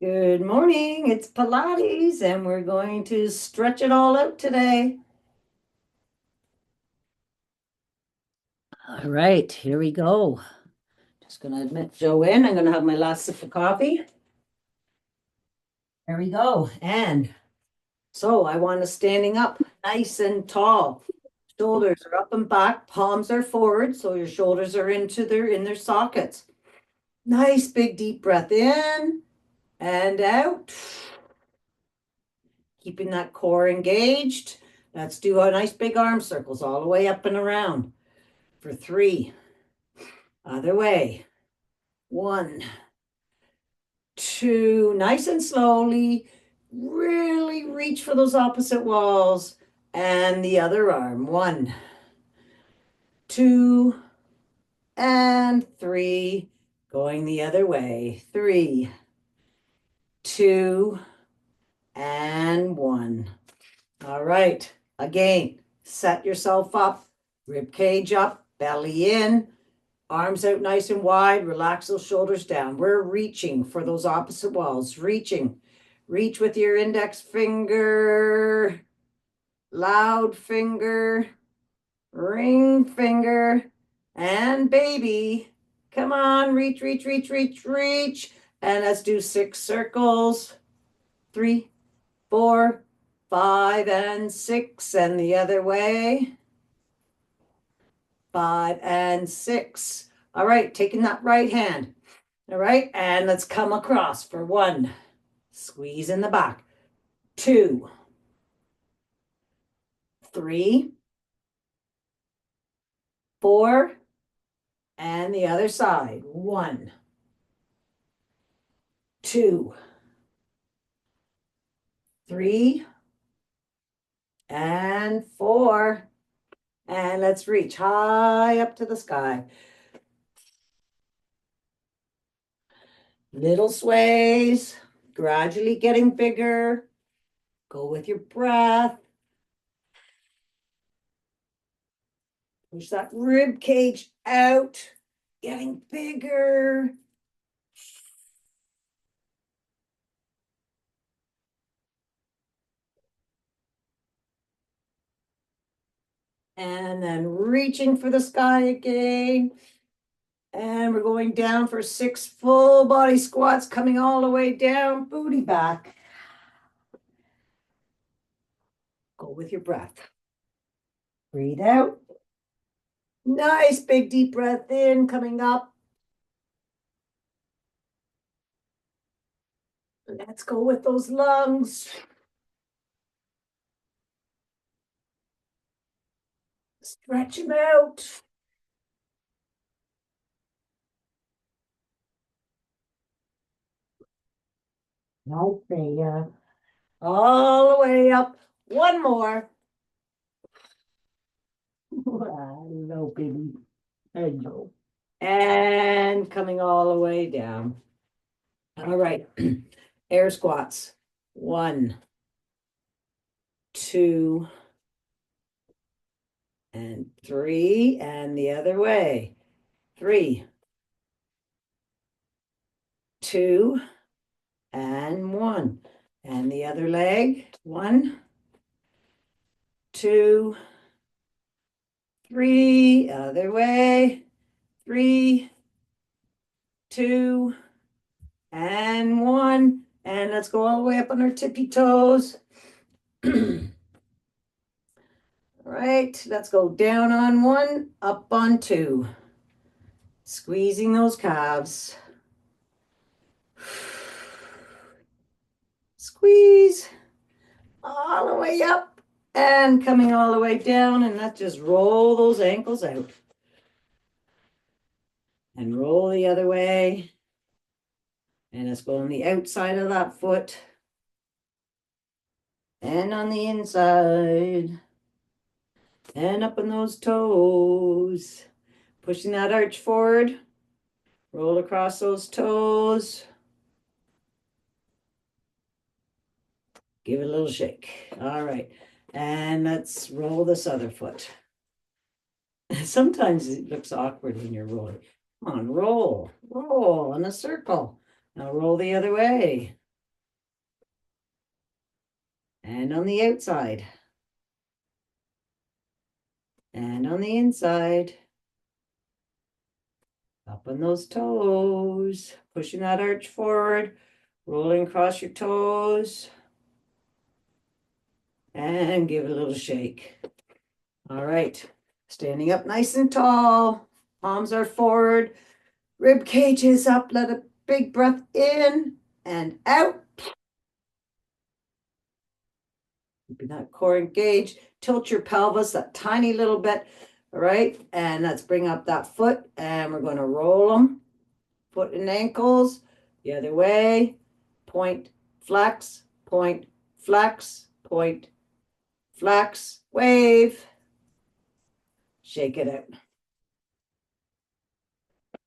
Good morning. It's Pilates, and we're going to stretch it all out today. All right, here we go. Just going to admit Joe in. I'm going to have my last sip of coffee. There we go. And so I want us standing up nice and tall. Shoulders are up and back, palms are forward, so your shoulders are in their sockets. Nice big deep breath in and out. Keeping that core engaged. Let's do a nice big arm circles all the way up and around for 3. Other way. 1, 2, nice and slowly. Really reach for those opposite walls. And the other arm. 1, 2, and 3. Going the other way. 3, 2, and 1. All right. Again, set yourself up. Rib cage up, belly in. Arms out nice and wide. Relax those shoulders down. We're reaching for those opposite walls. Reaching. Reach with your index finger, loud finger, ring finger, and baby. Come on, reach, reach, reach, reach, reach. And let's do 6 circles. 3, 4, 5, and 6. And the other way. 5 and 6. All right, taking that right hand. All right, and let's come across for 1. Squeeze in the back. 2, 3, 4, and the other side. 1, 2, 3, and 4. And let's reach high up to the sky. Little sways, gradually getting bigger. Go with your breath. Push that rib cage out, getting bigger. And then reaching for the sky again. And we're going down for 6 full body squats, coming all the way down, booty back. Go with your breath. Breathe out. Nice big deep breath in, coming up. Let's go with those lungs. Stretch them out. Okay, all the way up. One more. Hello, baby. Hello. And coming all the way down. All right. Air squats. 1, 2, and 3, and the other way. 3, 2, and 1. And the other leg. 1, 2, 3. Other way. 3, 2, and 1. And let's go all the way up on our tippy toes. All right, let's go down on 1, up on 2. Squeezing those calves. Squeeze all the way up and coming all the way down, and let's just roll those ankles out. And roll the other way. And let's go on the outside of that foot. And on the inside. And up on those toes. Pushing that arch forward. Roll across those toes. Give it a little shake. All right. And let's roll this other foot. Sometimes it looks awkward when you're rolling. Come on, roll in a circle. Now roll the other way. And on the outside. And on the inside. Up on those toes, pushing that arch forward, rolling across your toes, and give it a little shake. All right, standing up nice and tall, palms are forward, rib cage is up, let a big breath in and out. Keeping that core engaged, tilt your pelvis that tiny little bit, all right, and let's bring up that foot, and we're going to roll them. Foot and ankles, the other way, point, flex, point, flex, point, flex, wave, shake it out.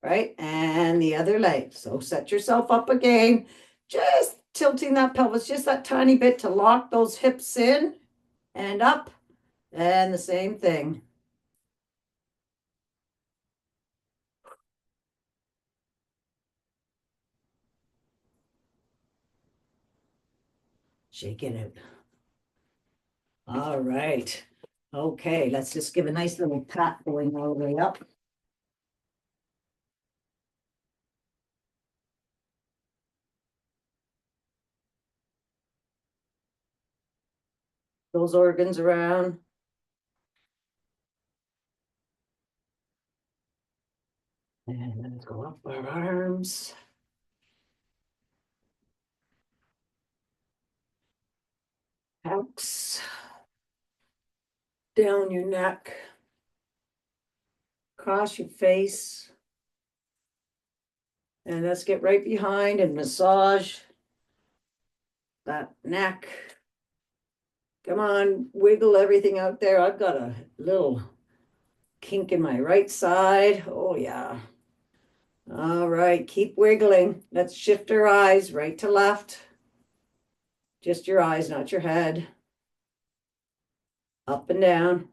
Right, and the other leg. So set yourself up again, just tilting that pelvis just that tiny bit to lock those hips in and up, and the same thing. Shake it out. All right. Okay, let's just give a nice little pat going all the way up. Those organs around. And then go up our arms. Pecs. Down your neck. Across your face. And let's get right behind and massage that neck. Come on, wiggle everything out there. I've got a little kink in my right side. Oh, yeah. All right, keep wiggling. Let's shift our eyes right to left. Just your eyes, not your head. Up and down.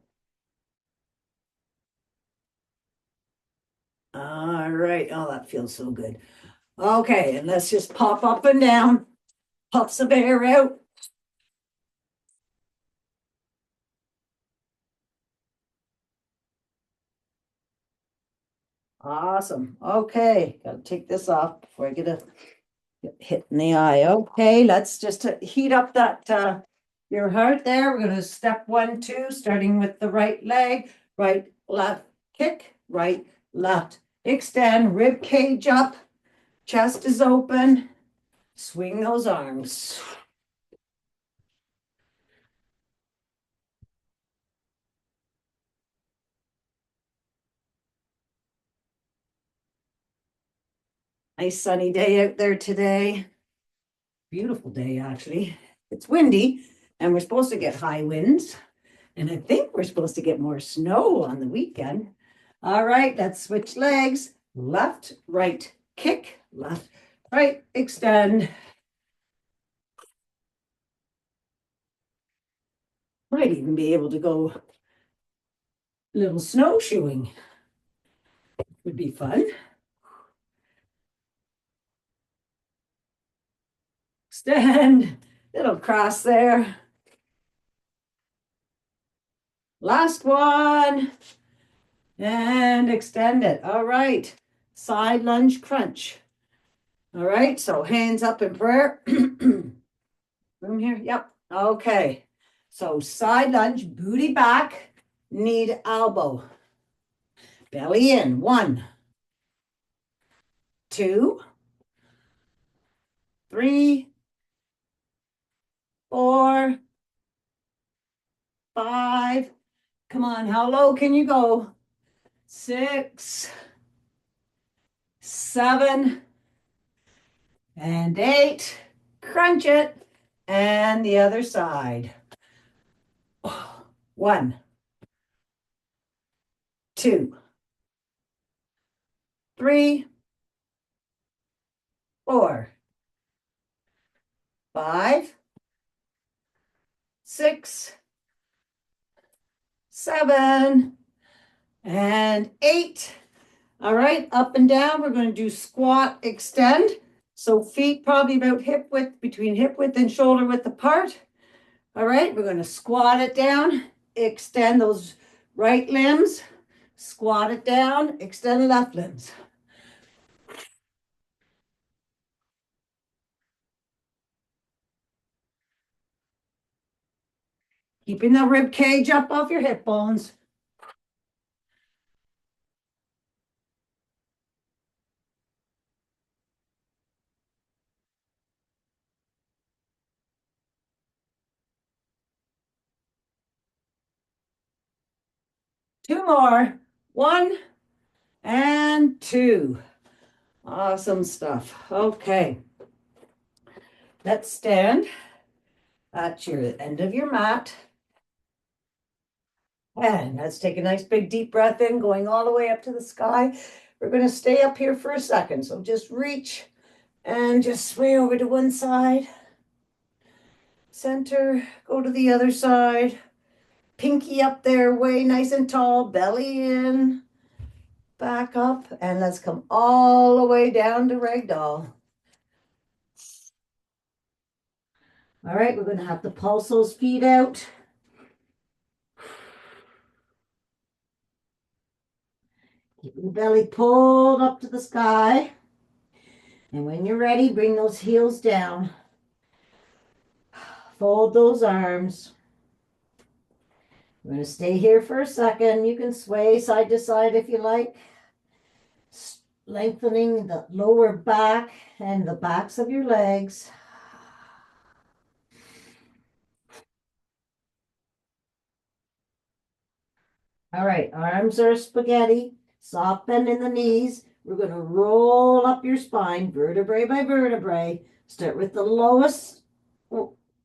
All right. Oh, that feels so good. Okay, and let's just pop up and down. Puff some air out. Awesome. Okay, gotta take this off before I get a hit in the eye. Okay, let's just heat up that your heart there. We're gonna step 1, 2, starting with the right leg, right, left, kick, right, left, extend, rib cage up, chest is open, swing those arms. Nice sunny day out there today. Beautiful day, actually. It's windy, and we're supposed to get high winds. And I think we're supposed to get more snow on the weekend. All right, let's switch legs. Left, right, kick, left, right, extend. Might even be able to go a little snowshoeing. Would be fun. Extend, little cross there. Last one. And extend it. All right. Side lunge crunch. All right. So hands up in prayer. Room here. Yep. Okay. So side lunge, booty back, knee to elbow. Belly in. 1, 2, 3, 4, 5. Come on. How low can you go? 6, 7, and 8. Crunch it. And the other side. 1, 2, 3, 4, 5, 6, 7, and 8. All right, up and down. We're going to do squat, extend. So feet probably about hip width, between hip width and shoulder width apart. All right, we're going to squat it down, extend those right limbs, squat it down, extend left limbs. Keeping the rib cage up off your hip bones. Two more. One and two. Awesome stuff. Okay. Let's stand at your end of your mat. And let's take a nice big deep breath in, going all the way up to the sky. We're going to stay up here for a second. So just reach and just sway over to one side. Center, go to the other side. Pinky up there, way nice and tall, belly in, back up, and let's come all the way down to ragdoll. All right, we're going to have to pulse those feet out. Keep the belly pulled up to the sky. And when you're ready, bring those heels down. Fold those arms. We're going to stay here for a second. You can sway side to side if you like. Lengthening the lower back and the backs of your legs. All right, arms are spaghetti. Soft bend in the knees. We're going to roll up your spine, vertebrae by vertebrae. Start with the lowest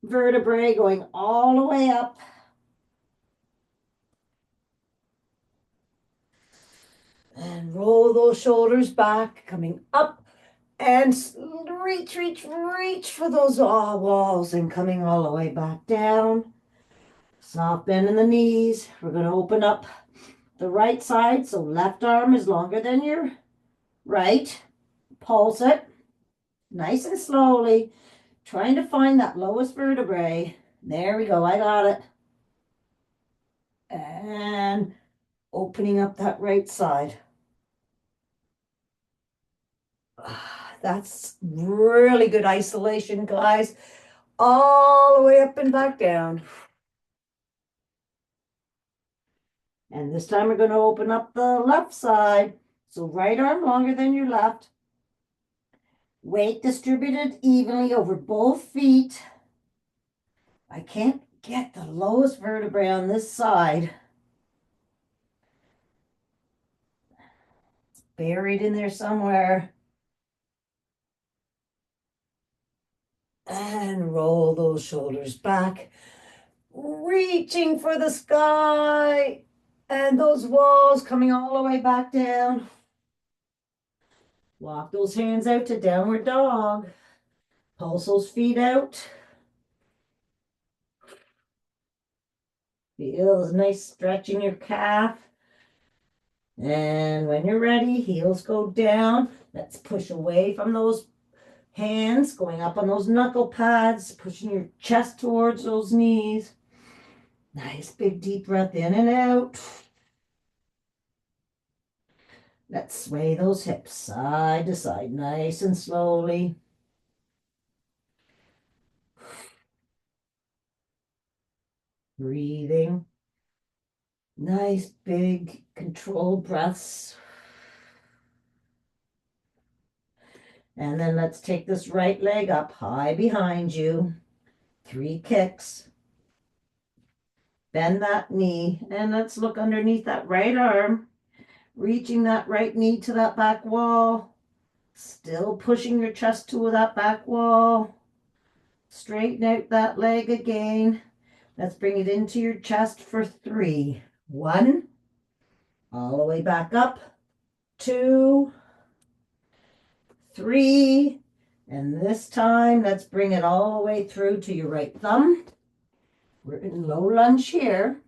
vertebrae going all the way up. And roll those shoulders back, coming up. And reach, reach, reach for those walls and coming all the way back down. Soft bend in the knees. We're going to open up the right side. So left arm is longer than your right. Pulse it. Nice and slowly. Trying to find that lowest vertebrae. There we go. I got it. And opening up that right side. That's really good isolation, guys. All the way up and back down. And this time we're going to open up the left side. So right arm longer than your left. Weight distributed evenly over both feet. I can't get the lowest vertebrae on this side. It's buried in there somewhere. And roll those shoulders back. Reaching for the sky. And those walls coming all the way back down. Walk those hands out to downward dog. Pulse those feet out. Feel a nice stretch in your calf. And when you're ready, heels go down. Let's push away from those hands, going up on those knuckle pads, pushing your chest towards those knees. Nice big deep breath in and out. Let's sway those hips side to side, nice and slowly. Breathing. Nice big controlled breaths. And then let's take this right leg up high behind you. 3 kicks. Bend that knee and let's look underneath that right arm. Reaching that right knee to that back wall. Still pushing your chest to that back wall. Straighten out that leg again. Let's bring it into your chest for 3. 1. All the way back up. 2. 3. And this time, let's bring it all the way through to your right thumb. We're in low lunge here.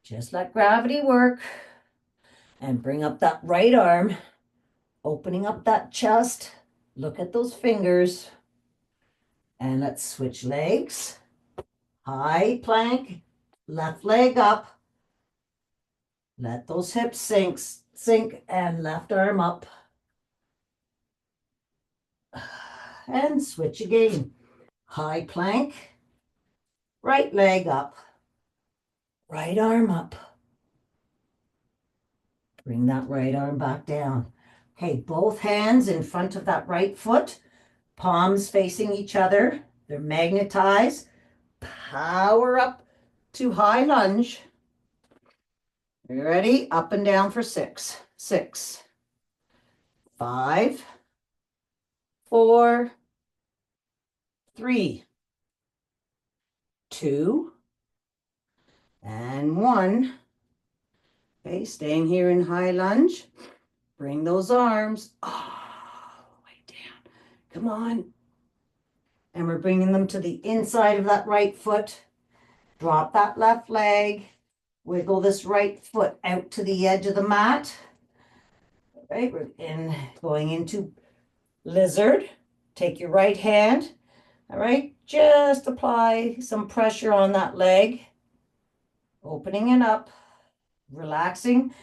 Just let gravity work. And bring up that right arm. Opening up that chest. Look at those fingers. And let's switch legs. High plank, left leg up. Let those hips sink and left arm up. And switch again. High plank, right leg up, right arm up. Bring that right arm back down. Okay, both hands in front of that right foot, palms facing each other. They're magnetized. Power up to high lunge. You ready? Up and down for 6. 6, 5, 4, 3, 2, and 1. Okay, staying here in high lunge. Bring those arms all the way down. Come on. And we're bringing them to the inside of that right foot. Drop that left leg. Wiggle this right foot out to the edge of the mat. Right, we're going into lizard. Take your right hand. All right, just apply some pressure on that leg. Opening it up. Relaxing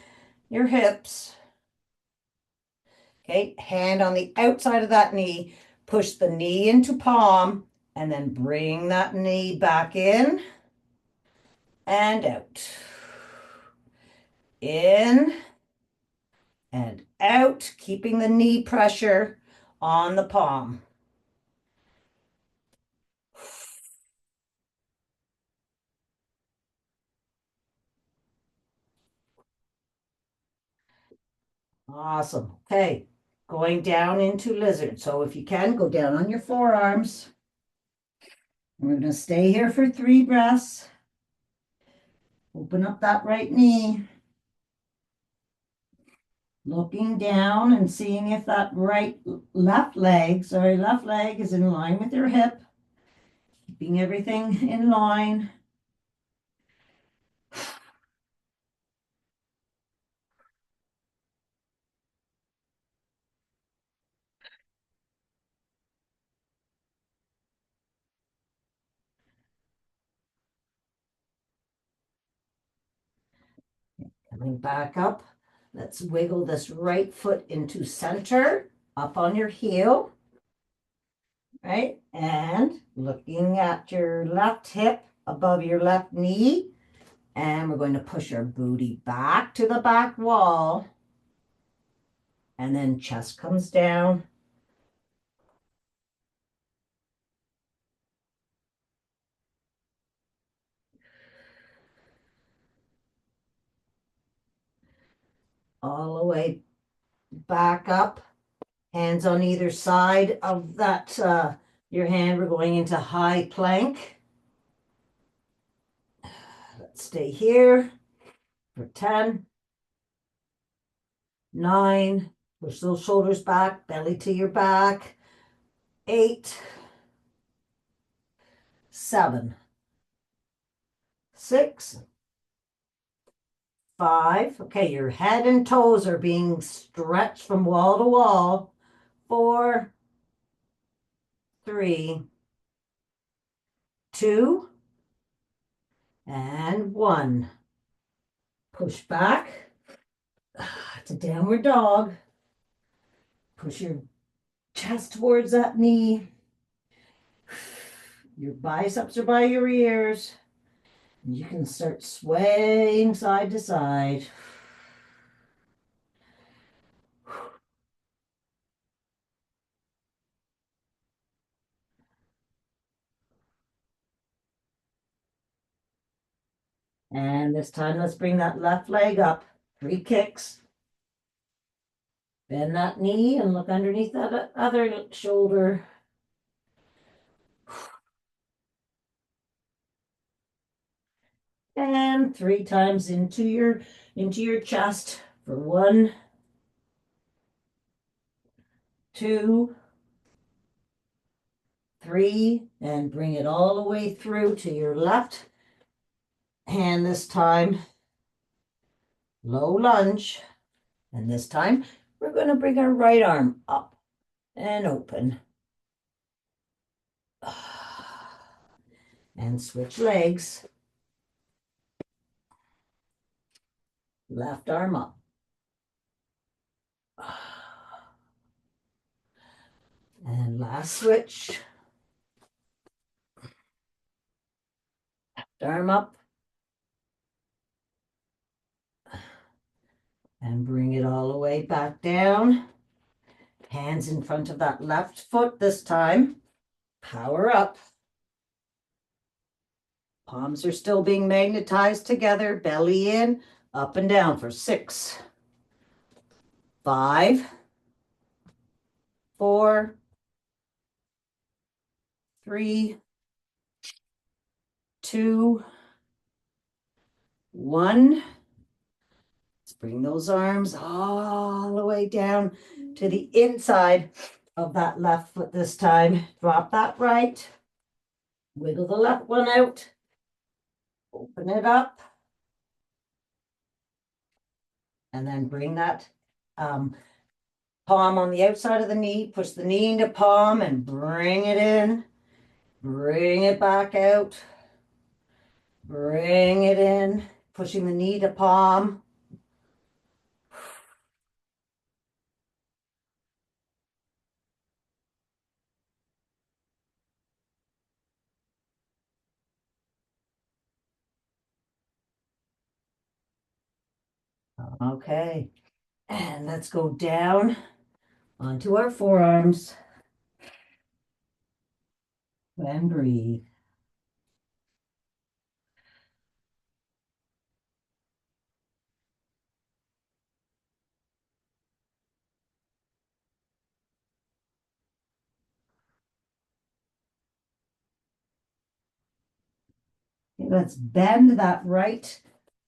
your hips. Okay, hand on the outside of that knee. Push the knee into palm and then bring that knee back in and out. In and out, keeping the knee pressure on the palm. Awesome. Okay, going down into lizard. So if you can, go down on your forearms. We're going to stay here for 3 breaths. Open up that right knee. Looking down and seeing if that left leg is in line with your hip. Keeping everything in line. Coming back up. Let's wiggle this right foot into center, up on your heel. Right? And looking at your left hip above your left knee. And we're going to push our booty back to the back wall. And then chest comes down. All the way back up. Hands on either side of that, your hand. We're going into high plank. Let's stay here for 10, 9, push those shoulders back, belly to your back, 8, 7, 6, 5. Okay, your head and toes are being stretched from wall to wall. 4, 3, 2, and 1. Push back. It's a downward dog. Push your chest towards that knee. Your biceps are by your ears. You can start swaying side to side. And this time, let's bring that left leg up. 3 kicks. Bend that knee and look underneath that other shoulder. And 3 times into your chest for 1, 2, 3, and bring it all the way through to your left hand this time. Low lunge. And this time, we're going to bring our right arm up and open. And switch legs. Left arm up. And last switch. Left arm up. And bring it all the way back down. Hands in front of that left foot this time. Power up. Palms are still being magnetized together. Belly in, up and down for 6, 5, 4, 3, 2, 1. Let's bring those arms all the way down to the inside of that left foot this time. Drop that right. Wiggle the left one out. Open it up. And then bring that palm on the outside of the knee. Push the knee into palm and bring it in. Bring it back out. Bring it in. Pushing the knee to palm. Okay. And let's go down onto our forearms. And breathe. Let's bend that right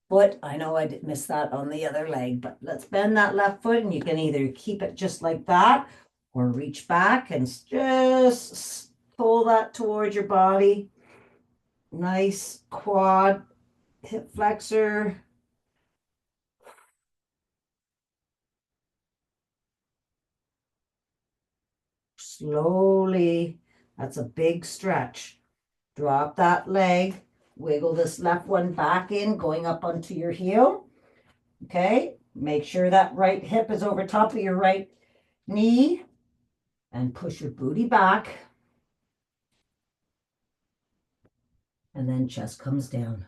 foot. I know I did miss that on the other leg, but let's bend that left foot, and you can either keep it just like that or reach back and just pull that towards your body. Nice quad, hip flexor. Slowly. That's a big stretch. Drop that leg. Wiggle this left one back in, going up onto your heel. Okay. Make sure that right hip is over top of your right knee. And push your booty back. And then chest comes down.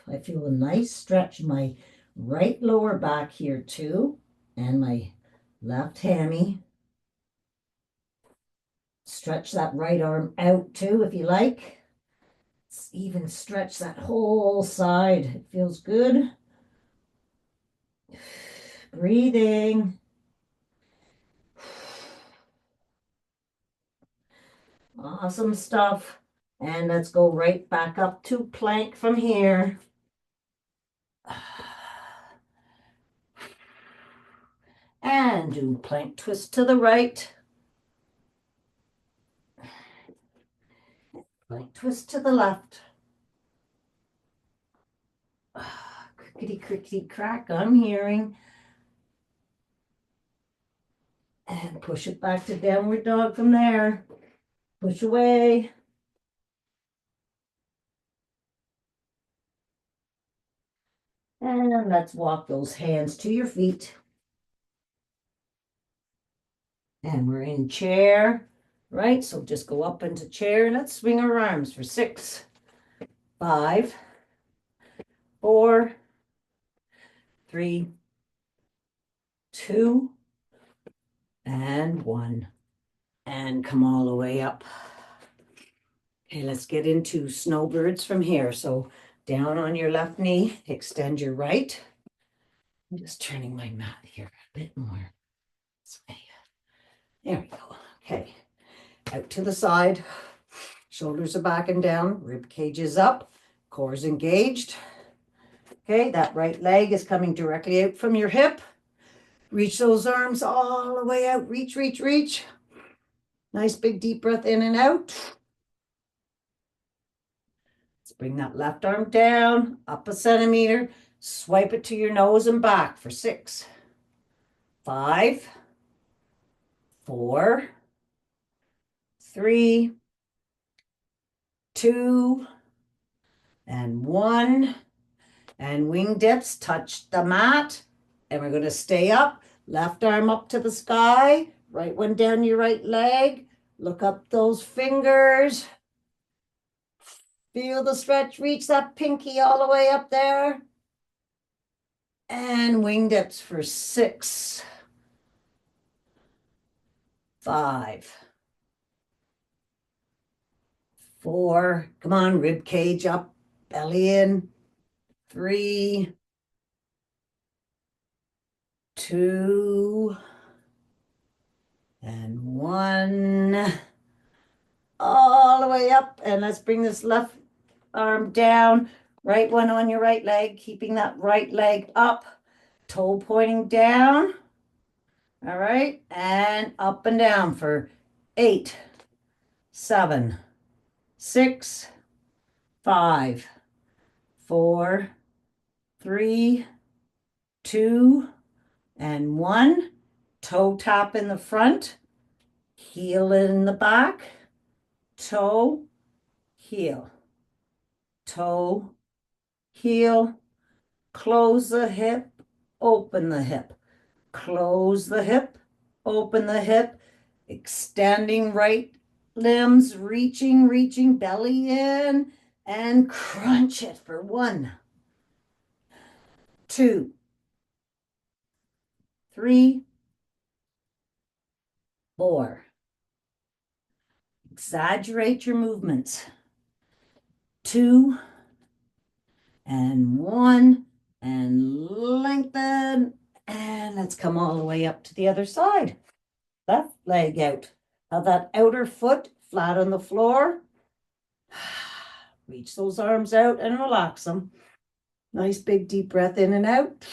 I feel a nice stretch in my right lower back here too. And my left hammy. Stretch that right arm out too if you like. Even stretch that whole side. It feels good. Breathing. Awesome stuff. And let's go right back up to plank from here. And do plank twist to the right. Plank twist to the left. Crickety, crickety, crack, I'm hearing. And push it back to downward dog from there. Push away. And let's walk those hands to your feet. And we're in chair, right? So just go up into chair. Let's swing our arms for 6, 5, 4, 3, 2, and 1. And come all the way up. Okay, let's get into snowbirds from here. So down on your left knee, extend your right. I'm just turning my mat here a bit more. There we go. Okay, out to the side. Shoulders are back and down. Rib cage is up. Core is engaged. Okay, that right leg is coming directly out from your hip. Reach those arms all the way out. Reach, reach, reach. Nice big deep breath in and out. Let's bring that left arm down, up a centimeter. Swipe it to your nose and back for 6, 5, 4, 3, 2, and 1. And wing dips, touch the mat. And we're going to stay up. Left arm up to the sky. Right one down your right leg. Look up those fingers. Feel the stretch. Reach that pinky all the way up there. And wing dips for 6, 5, 4. Come on, rib cage up, belly in. 3, 2, and 1. All the way up. And let's bring this left arm down. Right one on your right leg, keeping that right leg up. Toe pointing down. All right. And up and down for 8, 7, 6, 5, 4, 3, 2, and 1. Toe tap in the front, heel in the back, toe, heel, toe, heel, close the hip, open the hip, close the hip, open the hip, extending right limbs, reaching, belly in, and crunch it for 1, 2, 3, 4. Exaggerate your movements. 2, and 1, and lengthen. And let's come all the way up to the other side. Left leg out. Have that outer foot flat on the floor. Reach those arms out and relax them. Nice big deep breath in and out.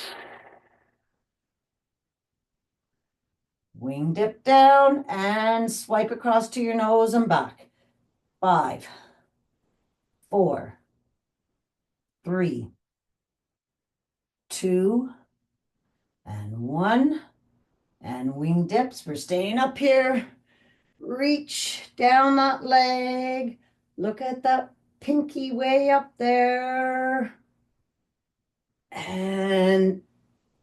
Wing dip down and swipe across to your nose and back. 5, 4, 3, 2, and 1. And wing dips. We're staying up here. Reach down that leg. Look at that pinky way up there. And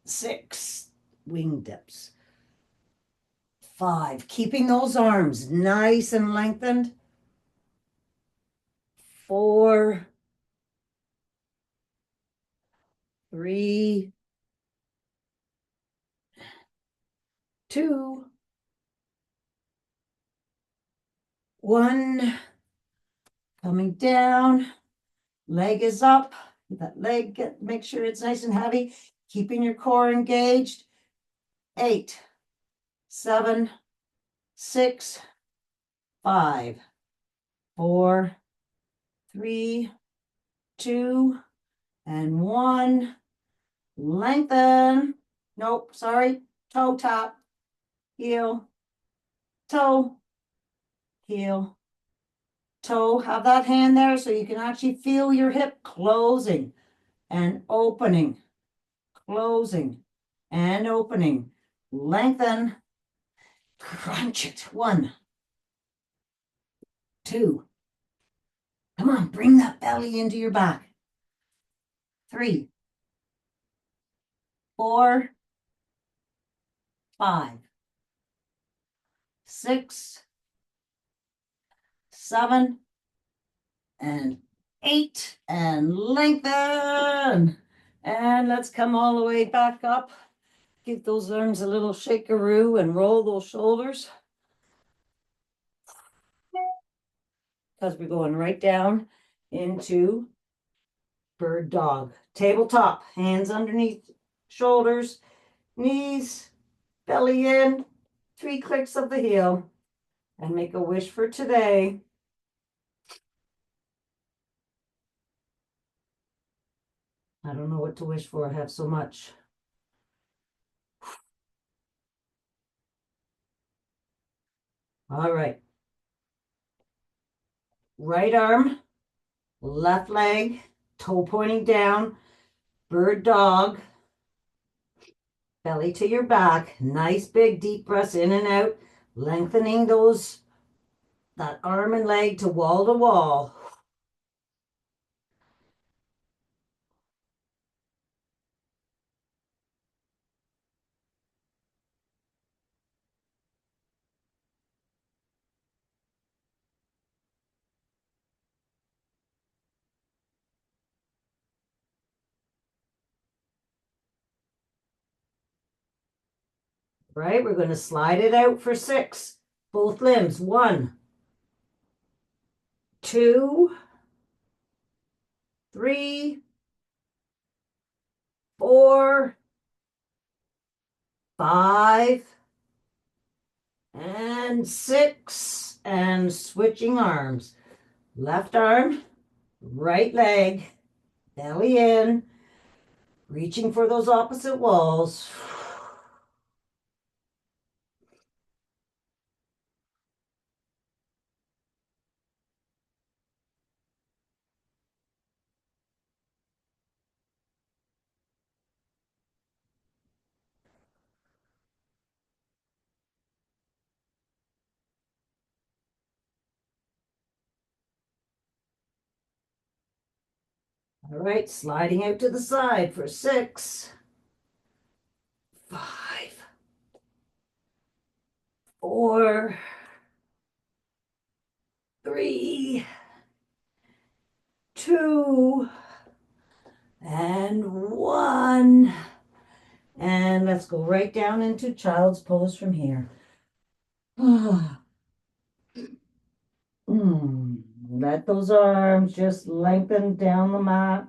6, wing dips. 5, keeping those arms nice and lengthened. 4, 3, 2, 1. Coming down. Leg is up. That leg, make sure it's nice and heavy. Keeping your core engaged. 8, 7, 6, 5, 4, 3, 2, and 1. Lengthen. Nope, sorry. Toe tap. Heel. Toe. Heel. Toe. Have that hand there so you can actually feel your hip closing and opening. Closing and opening. Lengthen. Crunch it. 1, 2. Come on, bring that belly into your back. 3, 4, 5, 6, 7, and 8. And lengthen. And let's come all the way back up. Give those arms a little shakeroo and roll those shoulders. Because we're going right down into bird dog. Tabletop, hands underneath shoulders, knees, belly in, 3 clicks of the heel, and make a wish for today. I don't know what to wish for. I have so much. All right. Right arm, left leg, toe pointing down, bird dog, belly to your back. Nice big deep breaths in and out, lengthening that arm and leg to wall. right? We're going to slide it out for 6. Both limbs. 1, 2, 3, 4, 5, and 6. And switching arms. Left arm, right leg, belly in, reaching for those opposite walls. All right, sliding out to the side for 6, 5, 4, 3, 2, and 1. And let's go right down into child's pose from here. Let those arms just lengthen down the mat.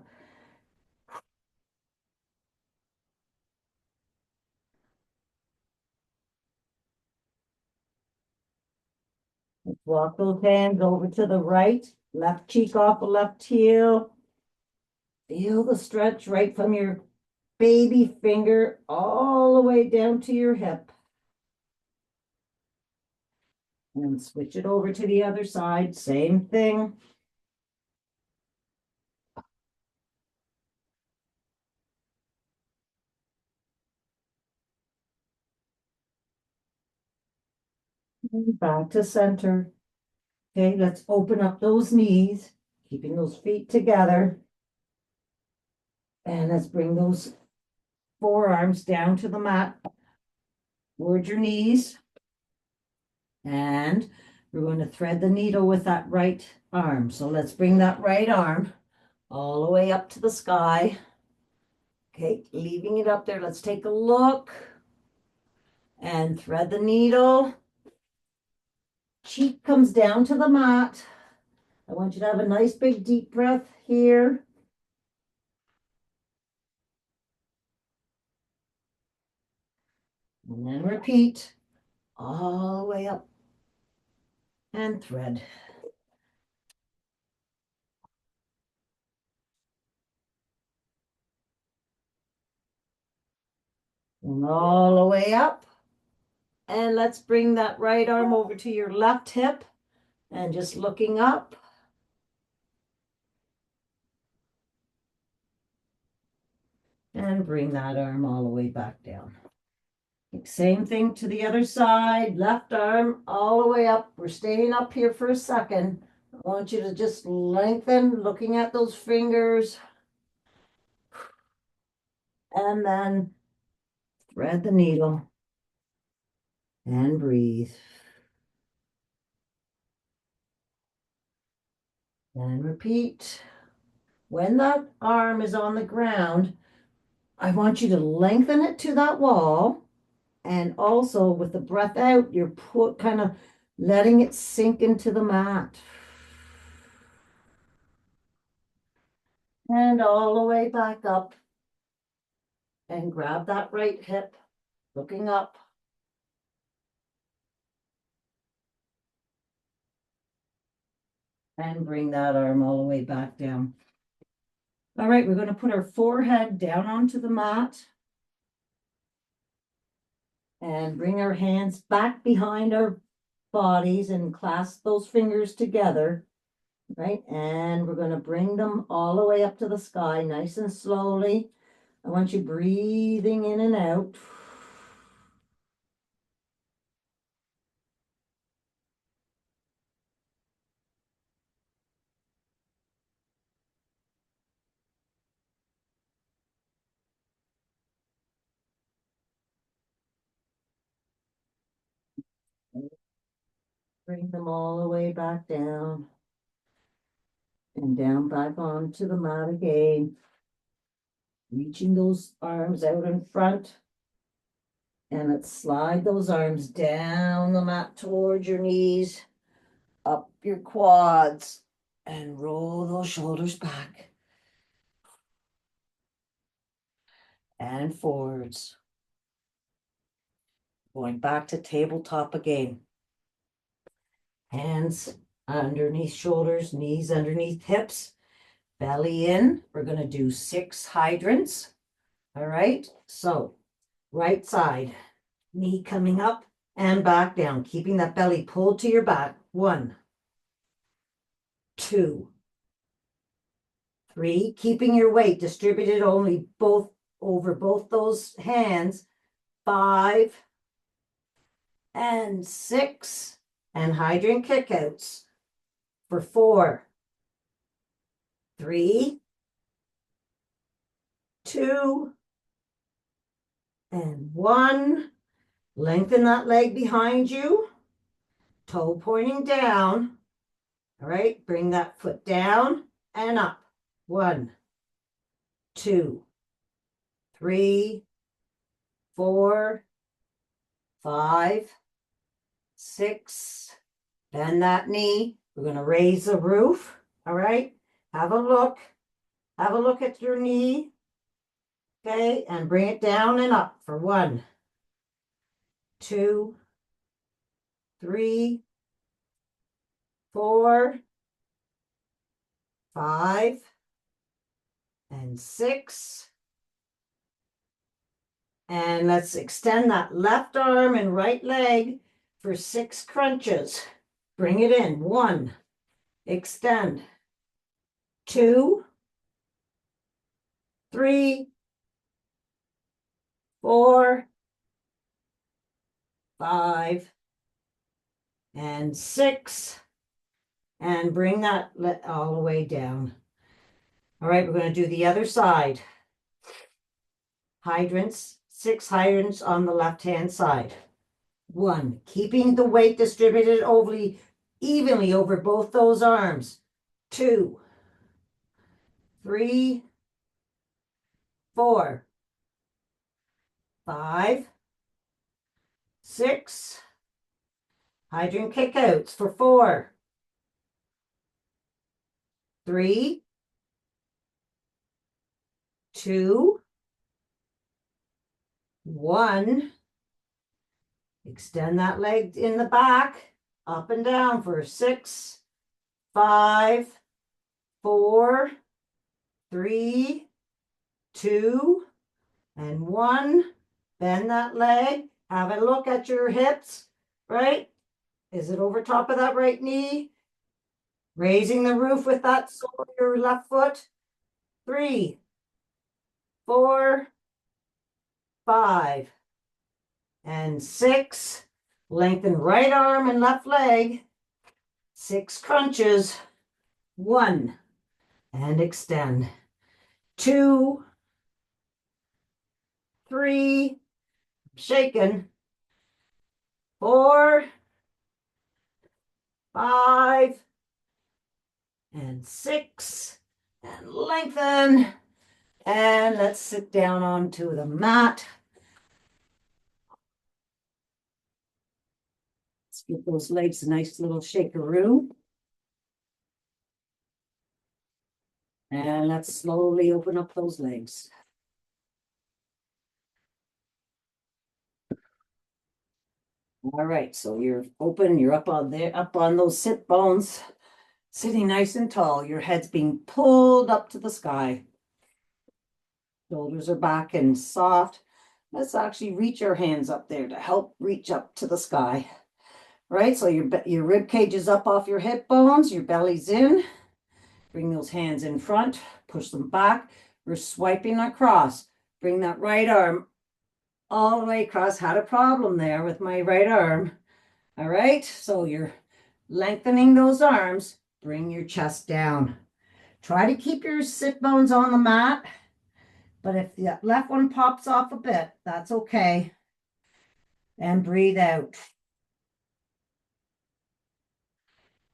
Walk those hands over to the right, left cheek off the left heel. Feel the stretch right from your baby finger all the way down to your hip. And switch it over to the other side, same thing. And back to center. Okay, let's open up those knees, keeping those feet together. And let's bring those forearms down to the mat. Toward your knees. And we're going to thread the needle with that right arm. So let's bring that right arm all the way up to the sky. Okay, leaving it up there. Let's take a look and thread the needle. Cheek comes down to the mat. I want you to have a nice big deep breath here. And then repeat all the way up and thread. And all the way up. And let's bring that right arm over to your left hip and just looking up. And bring that arm all the way back down. Same thing to the other side, left arm all the way up. We're staying up here for a second. I want you to just lengthen, looking at those fingers. And then thread the needle and breathe. And repeat. When that arm is on the ground, I want you to lengthen it to that wall. And also with the breath out, you're kind of letting it sink into the mat. And all the way back up. And grab that right hip, looking up. And bring that arm all the way back down. All right, we're going to put our forehead down onto the mat. And bring our hands back behind our bodies and clasp those fingers together. Right, and we're going to bring them all the way up to the sky, nice and slowly. I want you breathing in and out. Bring them all the way back down. And down back onto the mat again. Reaching those arms out in front. And let's slide those arms down the mat towards your knees, up your quads, and roll those shoulders back and forwards. Going back to tabletop again. Hands underneath shoulders, knees underneath hips, belly in. We're going to do 6 hydrants. All right. So right side, knee coming up and back down, keeping that belly pulled to your back. 1, 2, 3, keeping your weight distributed only over both those hands. 5 and 6, and hydrant kickouts for 4, 3, 2, and 1. Lengthen that leg behind you, toe pointing down. All right, bring that foot down and up. 1, 2, 3, 4, 5, 6. Bend that knee. We're going to raise the roof. All right, have a look. Have a look at your knee. Okay, and bring it down and up for 1, 2, 3, 4, 5, and 6. And let's extend that left arm and right leg for 6 crunches. Bring it in. 1, extend. 2, 3, 4, 5, and 6. And bring that all the way down. All right, we're going to do the other side. Hydrants, 6 hydrants on the left-hand side. 1, keeping the weight distributed evenly over both those arms. 2, 3, 4, 5, 6. Hydrant kickouts for 4, 3, 2, 1. Extend that leg in the back, up and down for 6, 5, 4, 3, 2, and 1. Bend that leg. Have a look at your hips, right? Is it over top of that right knee? Raising the roof with that sole of your left foot. 3, 4, 5, and 6. Lengthen right arm and left leg. 6 crunches. 1, and extend. 2, 3, shaken. 4, 5, and 6, and lengthen. And let's sit down onto the mat. Let's give those legs a nice little shakeroo. And let's slowly open up those legs. All right, so you're open, you're up on there, up on those sit bones, sitting nice and tall. Your head's being pulled up to the sky. Shoulders are back and soft. Let's actually reach our hands up there to help reach up to the sky. Right, so your rib cage is up off your hip bones, your belly's in. Bring those hands in front, push them back. We're swiping across. Bring that right arm all the way across. Had a problem there with my right arm. All right, so you're lengthening those arms. Bring your chest down. Try to keep your sit bones on the mat, but if the left one pops off a bit, that's okay. And breathe out.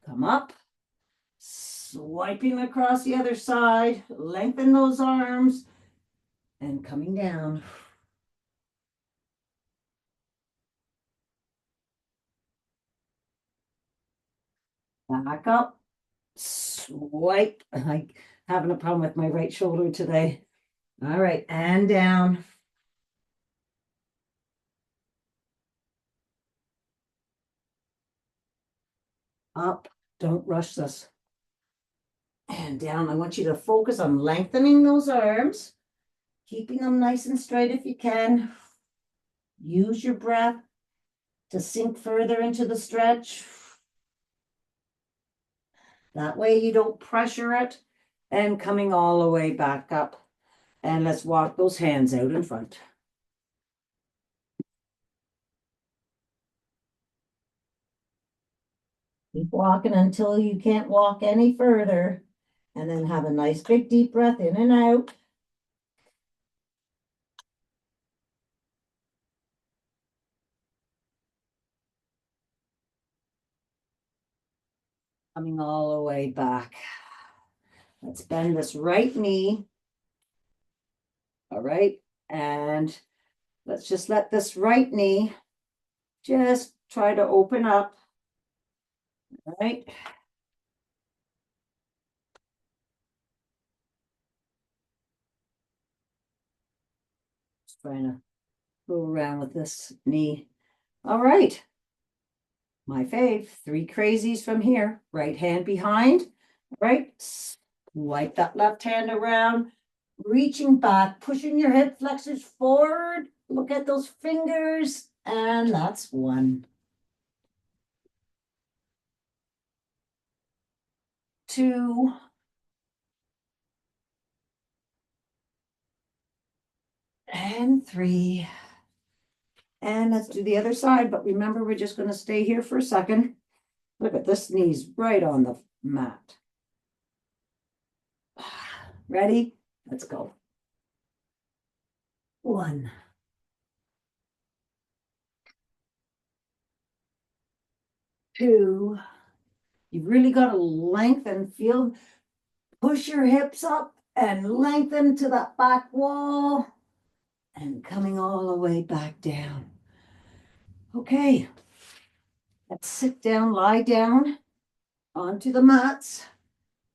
Come up. Swiping across the other side. Lengthen those arms. And coming down. Back up, swipe. I'm having a problem with my right shoulder today. All right, and down. Up, don't rush this. And down. I want you to focus on lengthening those arms, keeping them nice and straight if you can. Use your breath to sink further into the stretch. That way you don't pressure it. And coming all the way back up. And let's walk those hands out in front. Keep walking until you can't walk any further. And then have a nice big deep breath in and out. Coming all the way back. Let's bend this right knee. All right. And let's just let this right knee just try to open up. All right. Just trying to go around with this knee. All right. My fave, 3 crazies from here. Right hand behind, right? Swipe that left hand around, reaching back, pushing your hip flexors forward. Look at those fingers. And that's 1. 2. And 3. And let's do the other side. But remember, we're just going to stay here for a second. Look at this knee's right on the mat. Ready? Let's go. 1. 2. You've really got to lengthen, feel, push your hips up and lengthen to that back wall and coming all the way back down. Okay, let's sit down, lie down onto the mats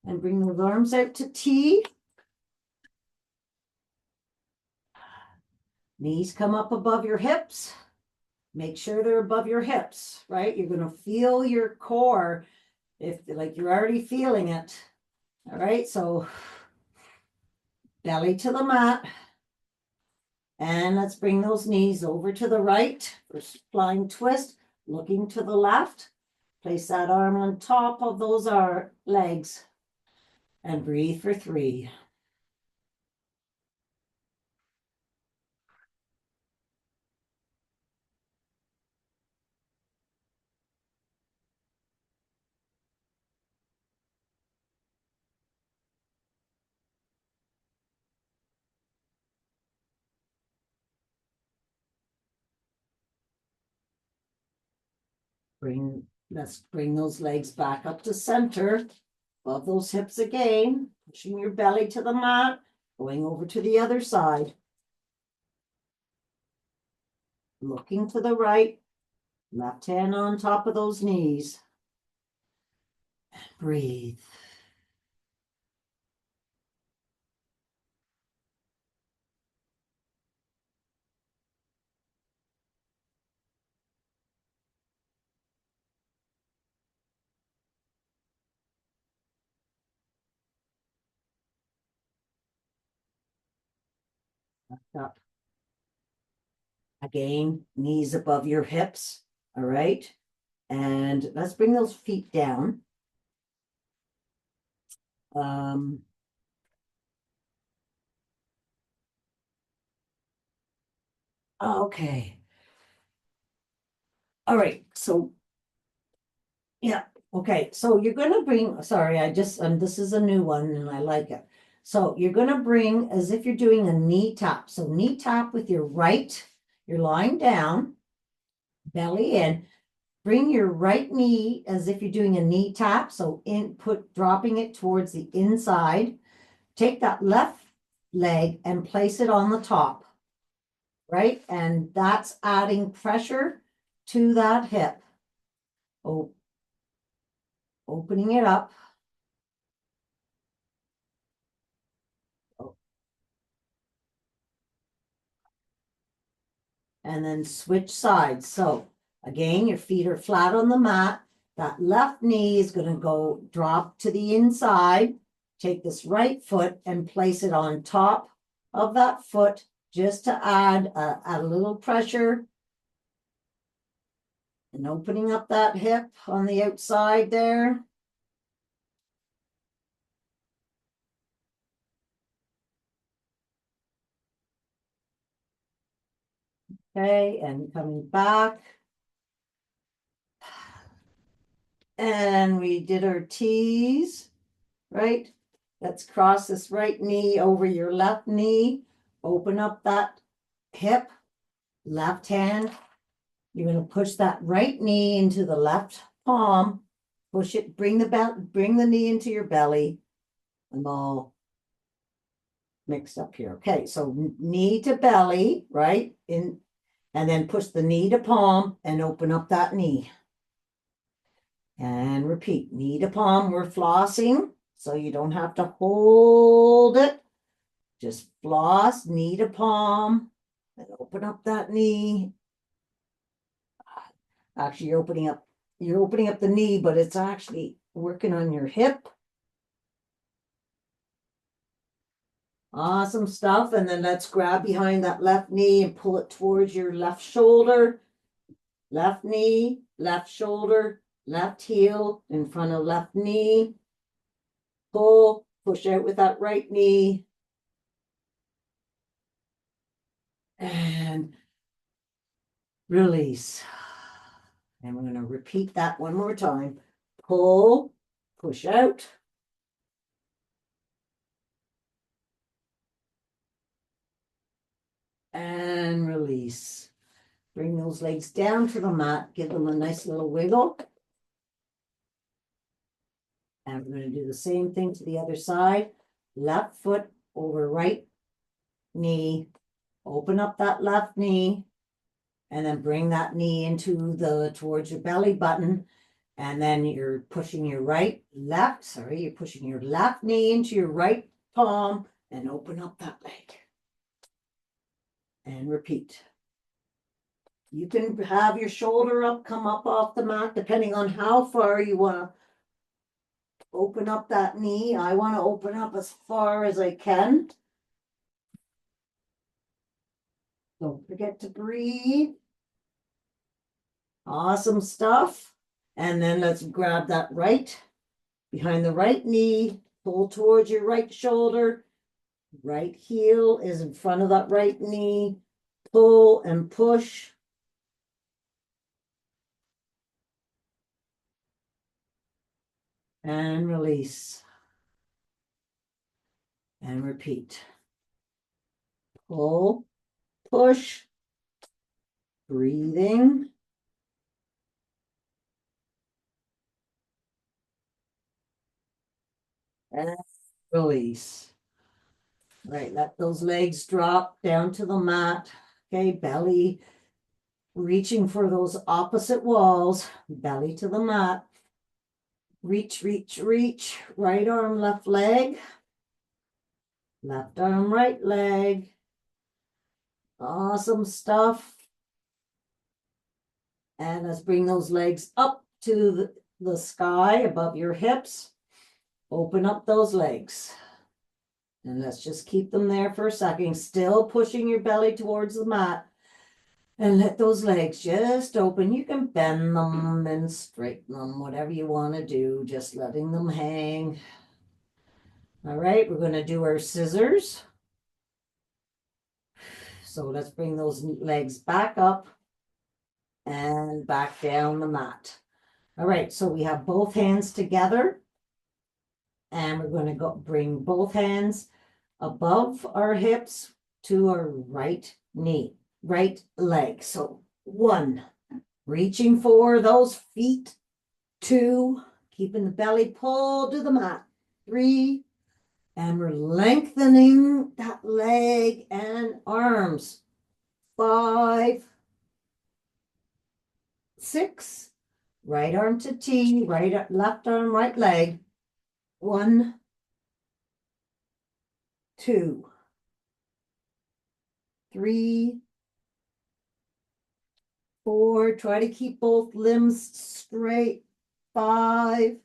and bring those arms out to T. Knees come up above your hips. Make sure they're above your hips, right? You're going to feel your core if like you're already feeling it. All right, so belly to the mat. And let's bring those knees over to the right for flying twist, looking to the left. Place that arm on top of those legs and breathe for 3. Let's bring those legs back up to center, above those hips again, pushing your belly to the mat, going over to the other side. Looking to the right, left hand on top of those knees. And breathe. Up. Again, knees above your hips. All right. And let's bring those feet down. Okay. All right. So, yeah. Okay. So you're going to bring, sorry, this is a new one and I like it. So you're going to bring as if you're doing a knee tap. So knee tap with your right, you're lying down, belly in. Bring your right knee as if you're doing a knee tap. So dropping it towards the inside. Take that left leg and place it on the top, right? And that's adding pressure to that hip. opening it up. And then switch sides. So again, your feet are flat on the mat. That left knee is going to go drop to the inside. Take this right foot and place it on top of that foot just to add a little pressure and opening up that hip on the outside there. Okay, and coming back. And we did our T's, right? Let's cross this right knee over your left knee. Open up that hip, left hand. You're going to push that right knee into the left palm. Push it, bring the knee into your belly. I'm all mixed up here. Okay, so knee to belly, right? And then push the knee to palm and open up that knee. And repeat, knee to palm. We're flossing, so you don't have to hold it. Just floss, knee to palm, and open up that knee. Actually, you're opening up the knee, but it's actually working on your hip. Awesome stuff. And then let's grab behind that left knee and pull it towards your left shoulder. Left knee, left shoulder, left heel in front of left knee. Pull, push out with that right knee. And release. And we're going to repeat that one more time. Pull, push out. And release. Bring those legs down to the mat. Give them a nice little wiggle. And we're going to do the same thing to the other side. Left foot over right knee. Open up that left knee. And then bring that knee towards your belly button. And then you're pushing your you're pushing your left knee into your right palm and open up that leg. And repeat. You can have your shoulder up, come up off the mat, depending on how far you want to open up that knee. I want to open up as far as I can. Don't forget to breathe. Awesome stuff. And then let's grab that right behind the right knee, pull towards your right shoulder. Right heel is in front of that right knee. Pull and push. And release. And repeat. Pull, push, breathing. And release. Right, let those legs drop down to the mat. Okay, belly reaching for those opposite walls, belly to the mat. Reach, reach, reach. Right arm, left leg. Left arm, right leg. Awesome stuff. And let's bring those legs up to the sky above your hips. Open up those legs. And let's just keep them there for a second, still pushing your belly towards the mat. And let those legs just open. You can bend them and straighten them, whatever you want to do, just letting them hang. All right, we're going to do our scissors. So let's bring those legs back up and back down the mat. All right, so we have both hands together. And we're going to bring both hands above our hips to our right knee, right leg. So 1, reaching for those feet. 2, keeping the belly pulled to the mat. 3, and we're lengthening that leg and arms. 5, 6, Right arm to T, left arm, right leg. 1, 2, 3, 4. Try to keep both limbs straight. 5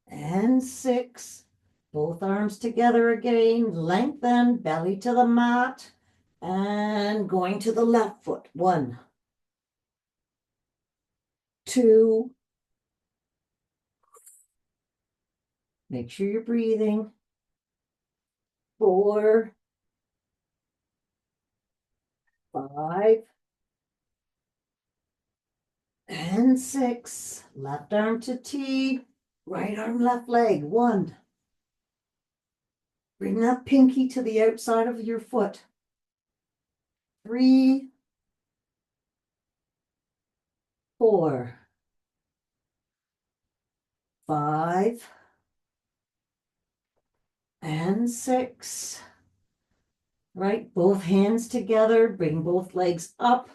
and 6. Both arms together again. Lengthen, belly to the mat. And going to the left foot. 1, 2. Make sure you're breathing. 4, 5, and 6. Left arm to T. Right arm, left leg. 1. Bring that pinky to the outside of your foot. 3, 4, 5, and 6. Right, both hands together, bring both legs up,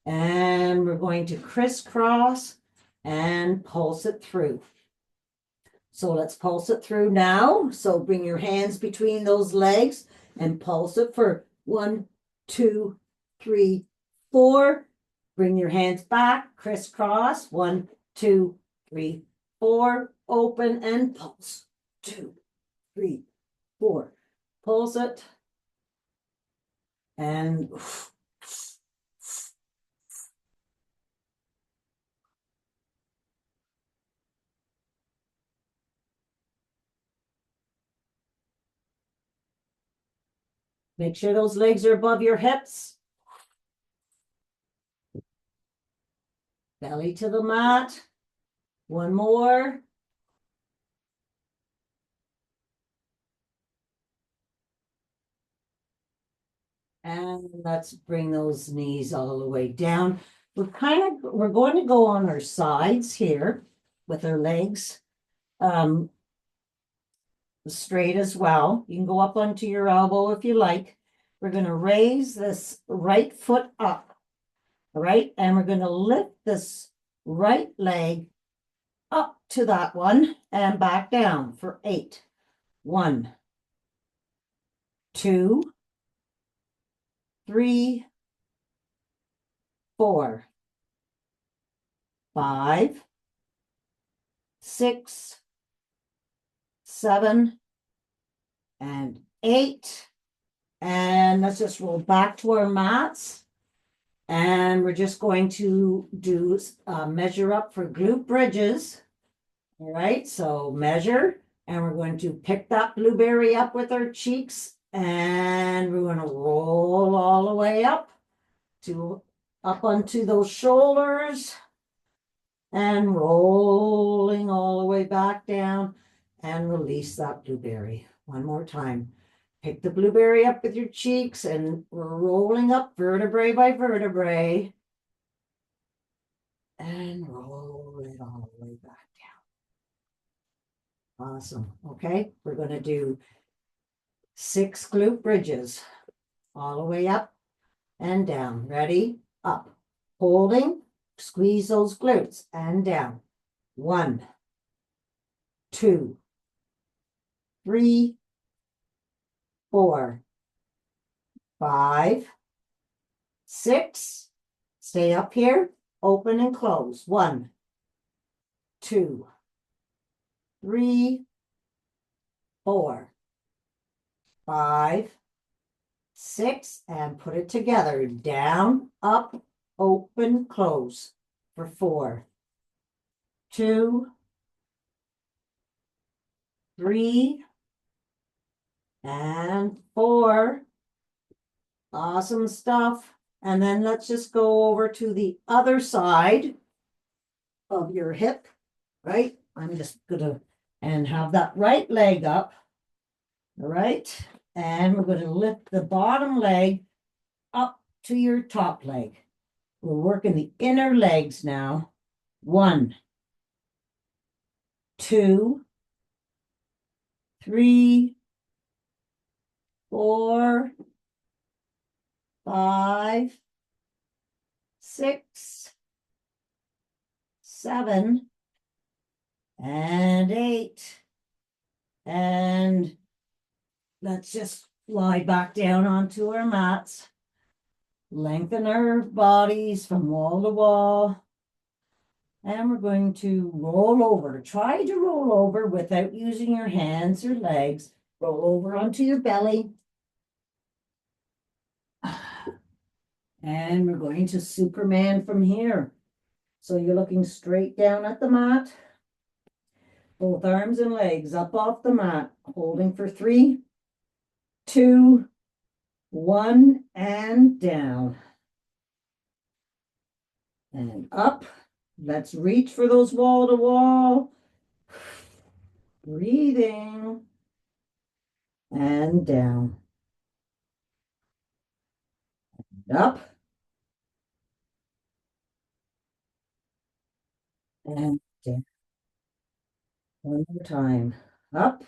and we're going to crisscross and pulse it through. So let's pulse it through now. So bring your hands between those legs and pulse it for 1, 2, 3, 4. Bring your hands back, crisscross. 1, 2, 3, 4. Open and pulse. 2, 3, 4. Pulse it. And make sure those legs are above your hips. Belly to the mat. 1 more. And let's bring those knees all the way down. We're going to go on our sides here with our legs straight as well. You can go up onto your elbow if you like. We're going to raise this right foot up, all right? And we're going to lift this right leg up to that one and back down for 8. 1, 2, 3, 4, 5, 6, 7, and 8. And let's just roll back to our mats. And we're just going to do measure up for glute bridges. All right, so measure, and we're going to pick that blueberry up with our cheeks, and we're going to roll all the way up onto those shoulders, and rolling all the way back down, and release that blueberry. One more time. Pick the blueberry up with your cheeks, and we're rolling up vertebrae by vertebrae, and roll it all the way back down. Awesome. Okay, we're going to do 6 glute bridges all the way up and down. Ready? Up. Holding. Squeeze those glutes and down. 1, 2, 3, 4, 5, 6. Stay up here. Open and close. 1, 2, 3, 4, 5, 6, and put it together. Down, up, open, close for 4, 2, 3, and 4. Awesome stuff. And then let's just go over to the other side of your hip, right? I'm just gonna, and have that right leg up, all right? And we're gonna lift the bottom leg up to your top leg. We're working the inner legs now. 1, 2, 3, 4, 5, 6, 7, and 8. And let's just lie back down onto our mats. Lengthen our bodies from wall to wall. And we're going to roll over. Try to roll over without using your hands or legs. Roll over onto your belly. And we're going to Superman from here. So you're looking straight down at the mat. Both arms and legs up off the mat. Holding for 3, 2, 1, and down. And up. Let's reach for those wall to wall. Breathing. And down. And up. And down. One more time. Up.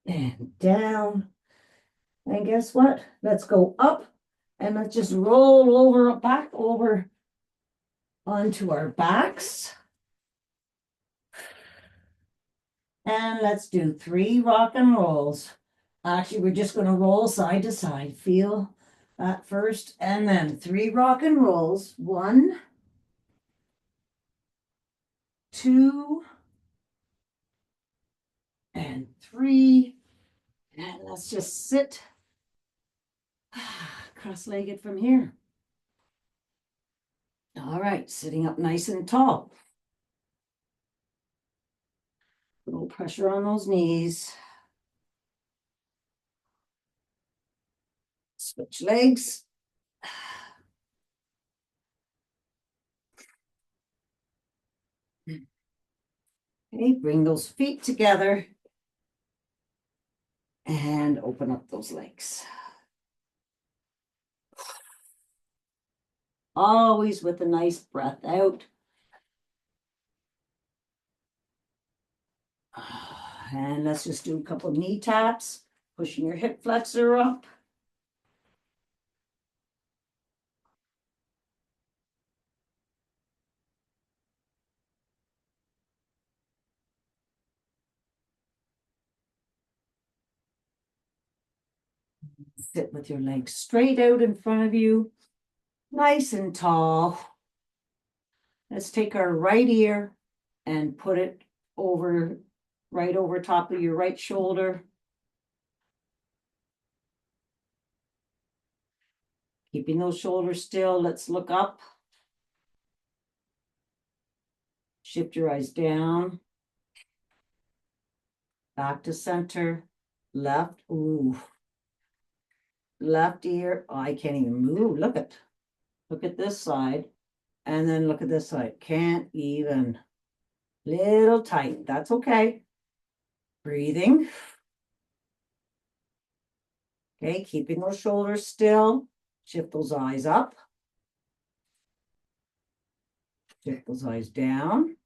And down. And guess what? Let's go up. And let's just roll over, back over onto our backs. And let's do 3 rock and rolls. Actually, we're just going to roll side to side. Feel that first. And then 3 rock and rolls. 1, 2, and 3. And let's just sit cross-legged from here. All right, sitting up nice and tall. A little pressure on those knees. Switch legs. Okay, bring those feet together and open up those legs. Always with a nice breath out. And let's just do a couple knee taps, pushing your hip flexor up. Sit with your legs straight out in front of you, nice and tall. Let's take our right ear and put it over, right over top of your right shoulder. Keeping those shoulders still, let's look up. Shift your eyes down. Back to center. Left, ooh. Left ear, oh, I can't even move. Look at this side. And then look at this side. Can't even. Little tight. That's okay. Breathing. Okay, keeping those shoulders still. Shift those eyes up. Shift those eyes down.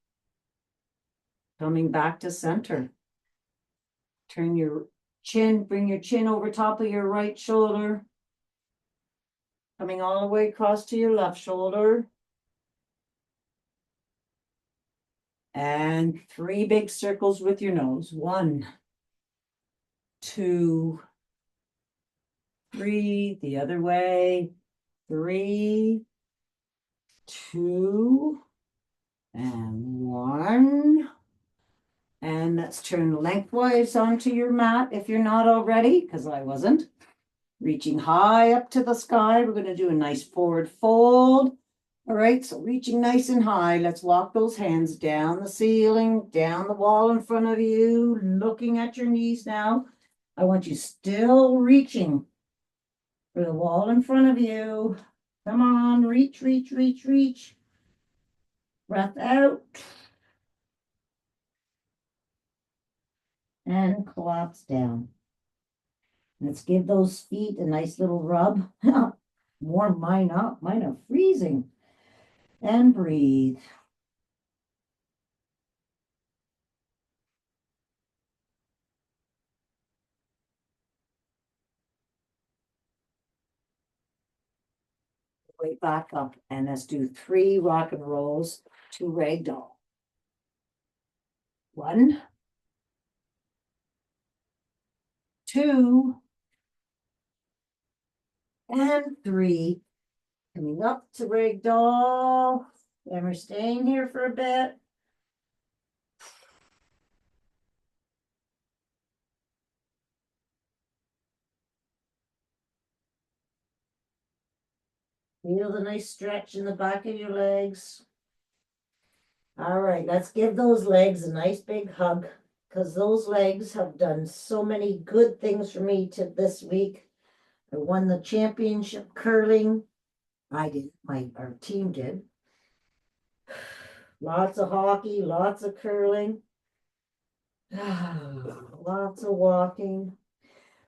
Coming back to center. Turn your chin, bring your chin over top of your right shoulder. Coming all the way across to your left shoulder. And 3 big circles with your nose. 1, 2, 3. The other way. 3, 2, and 1. And let's turn lengthwise onto your mat if you're not already, because I wasn't. Reaching high up to the sky. We're going to do a nice forward fold. All right, so reaching nice and high. Let's walk those hands down the ceiling, down the wall in front of you, looking at your knees now. I want you still reaching for the wall in front of you. Come on, reach, reach, reach, reach. Breath out. And collapse down. Let's give those feet a nice little rub. Warm mine up. Mine are freezing. And breathe. way back up, and let's do 3 rock and rolls to ragdoll. 1, 2, and 3. Coming up to ragdoll, and we're staying here for a bit. Feel the nice stretch in the back of your legs. All right, let's give those legs a nice big hug, because those legs have done so many good things for me this week. I won the championship curling. I did, our team did. Lots of hockey, lots of curling, lots of walking.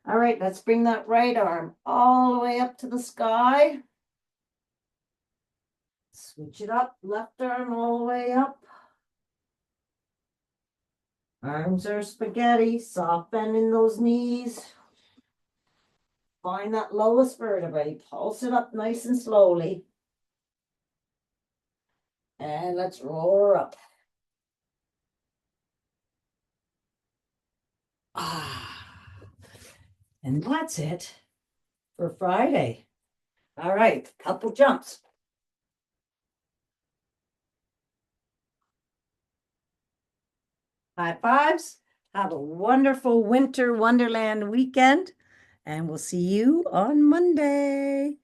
All right, let's bring that right arm all the way up to the sky. Switch it up, left arm all the way up. Arms are spaghetti, soft bend in those knees. Find that lowest vertebrae, pulse it up nice and slowly. And let's roar up. And that's it for Friday. All right, couple jumps. High fives. Have a wonderful winter wonderland weekend, and we'll see you on Monday.